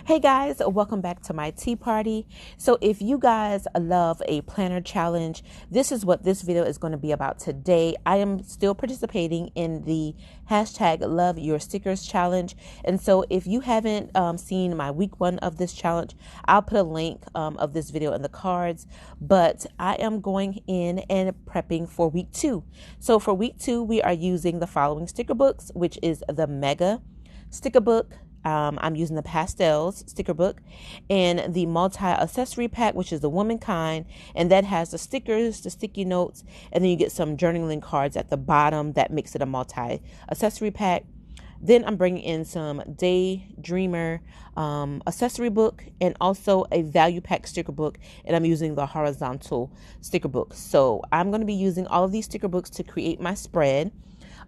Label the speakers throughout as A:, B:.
A: Hey guys, welcome back to my tea party. So if you guys love a planner challenge, this is what this video is going to be about today. I am still participating in the hashtag love your stickers challenge. And so if you haven't seen my week 1 of this challenge, I'll put a link of this video in the cards, but I am going in and prepping for week 2. So for week 2, we are using the following sticker books, which is the Mega sticker book. I'm using the pastels sticker book and the multi-accessory pack, which is the womankind, and that has the stickers, the sticky notes, and then you get some journaling cards at the bottom that makes it a multi-accessory pack. Then I'm bringing in some Daydreamer accessory book and also a value pack sticker book, and I'm using the horizontal sticker book. So I'm going to be using all of these sticker books to create my spread.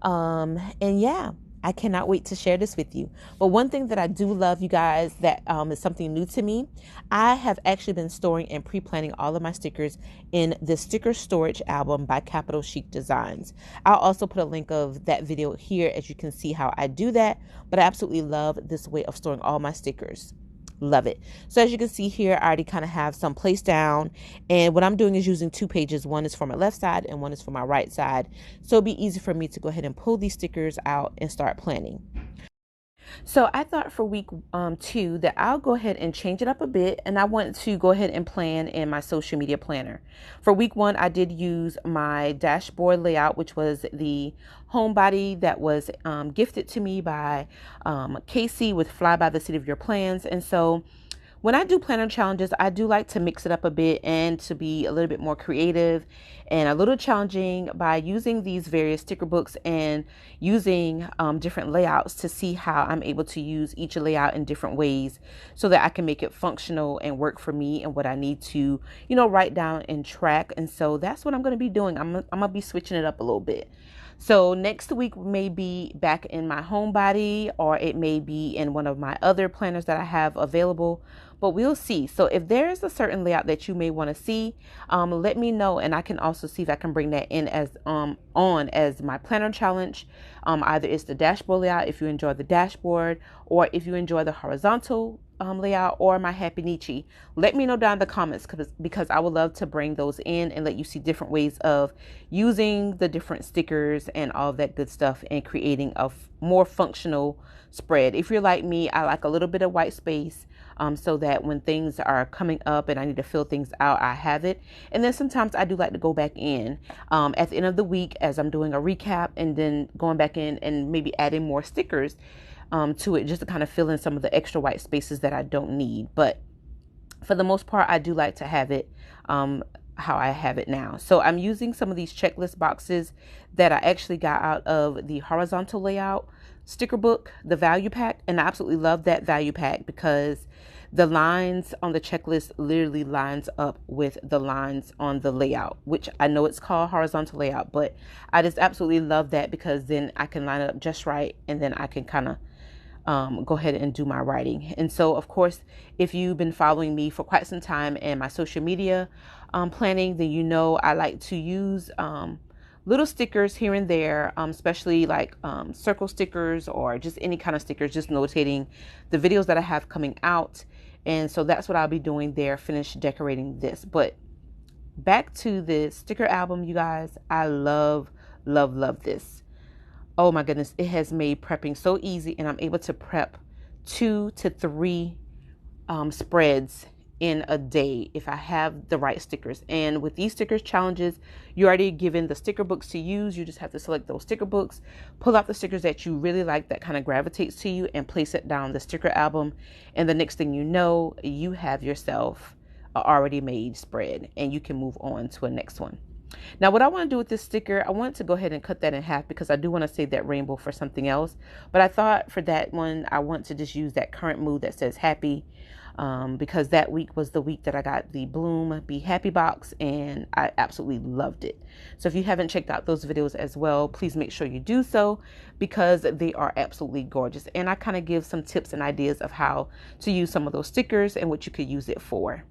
A: And yeah, I cannot wait to share this with you. But one thing that I do love, you guys, that is something new to me. I have actually been storing and pre-planning all of my stickers in the sticker storage album by Capital Chic Designs. I'll also put a link of that video here as you can see how I do that. But I absolutely love this way of storing all my stickers. Love it. So as you can see here, I already kind of have some placed down, and what I'm doing is using 2 pages. One is for my left side and one is for my right side, so it'll be easy for me to go ahead and pull these stickers out and start planning. So I thought for week 2 that I'll go ahead and change it up a bit, and I want to go ahead and plan in my social media planner. For week 1, I did use my dashboard layout, which was the homebody that was gifted to me by Casey with Fly by the Seat of Your Plans. And so when I do planner challenges, I do like to mix it up a bit and to be a little bit more creative and a little challenging by using these various sticker books and using different layouts to see how I'm able to use each layout in different ways so that I can make it functional and work for me and what I need to, write down and track. And so that's what I'm going to be doing. I'm going to be switching it up a little bit. So next week may be back in my homebody, or it may be in one of my other planners that I have available, but we'll see. So if there is a certain layout that you may want to see, let me know, and I can also see if I can bring that in as on as my planner challenge. Either it's the dashboard layout if you enjoy the dashboard, or if you enjoy the horizontal layout, or my Happy Nietzsche. Let me know down in the comments because I would love to bring those in and let you see different ways of using the different stickers and all of that good stuff and creating a more functional spread. If you're like me, I like a little bit of white space so that when things are coming up and I need to fill things out, I have it. And then sometimes I do like to go back in at the end of the week as I'm doing a recap, and then going back in and maybe adding more stickers to it just to kind of fill in some of the extra white spaces that I don't need. But for the most part, I do like to have it how I have it now. So I'm using some of these checklist boxes that I actually got out of the horizontal layout sticker book, the value pack. And I absolutely love that value pack because the lines on the checklist literally lines up with the lines on the layout, which I know it's called horizontal layout, but I just absolutely love that because then I can line it up just right, and then I can kind of go ahead and do my writing. And so, of course, if you've been following me for quite some time and my social media planning, then I like to use little stickers here and there, especially like circle stickers or just any kind of stickers, just notating the videos that I have coming out. And so that's what I'll be doing there, finish decorating this. But back to the sticker album, you guys, I love, love, love this. Oh my goodness, it has made prepping so easy, and I'm able to prep 2 to 3 spreads in a day if I have the right stickers. And with these stickers challenges, you're already given the sticker books to use. You just have to select those sticker books, pull out the stickers that you really like that kind of gravitates to you, and place it down the sticker album. And the next thing you know, you have yourself a already made spread, and you can move on to a next one. Now, what I want to do with this sticker, I want to go ahead and cut that in half because I do want to save that rainbow for something else. But I thought for that one, I want to just use that current mood that says happy because that week was the week that I got the Bloom Be Happy box, and I absolutely loved it. So if you haven't checked out those videos as well, please make sure you do so because they are absolutely gorgeous. And I kind of give some tips and ideas of how to use some of those stickers and what you could use it for.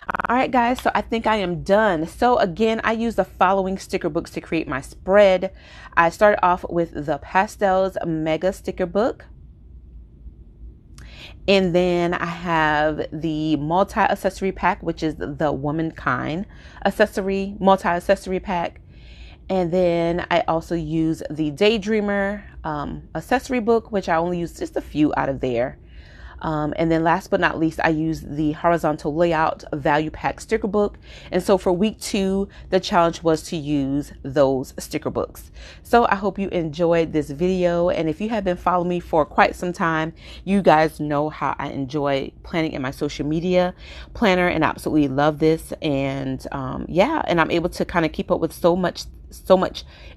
A: All right, guys, so I think I am done. So again, I use the following sticker books to create my spread. I started off with the Pastels Mega Sticker Book. And then I have the multi-accessory pack, which is the Womankind multi-accessory pack. And then I also use the Daydreamer accessory book, which I only use just a few out of there. And then last but not least, I use the horizontal layout value pack sticker book. And so for week 2, the challenge was to use those sticker books. So I hope you enjoyed this video. And if you have been following me for quite some time, you guys know how I enjoy planning in my social media planner and absolutely love this. And yeah, and I'm able to kind of keep up with so much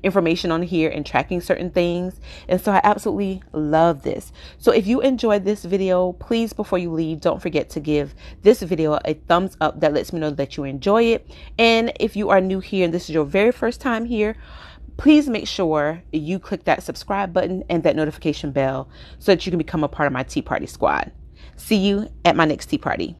A: information on here and tracking certain things. And so I absolutely love this. So if you enjoyed this video, please, before you leave, don't forget to give this video a thumbs up. That lets me know that you enjoy it. And if you are new here and this is your very first time here, please make sure you click that subscribe button and that notification bell so that you can become a part of my Tea Party squad. See you at my next tea party.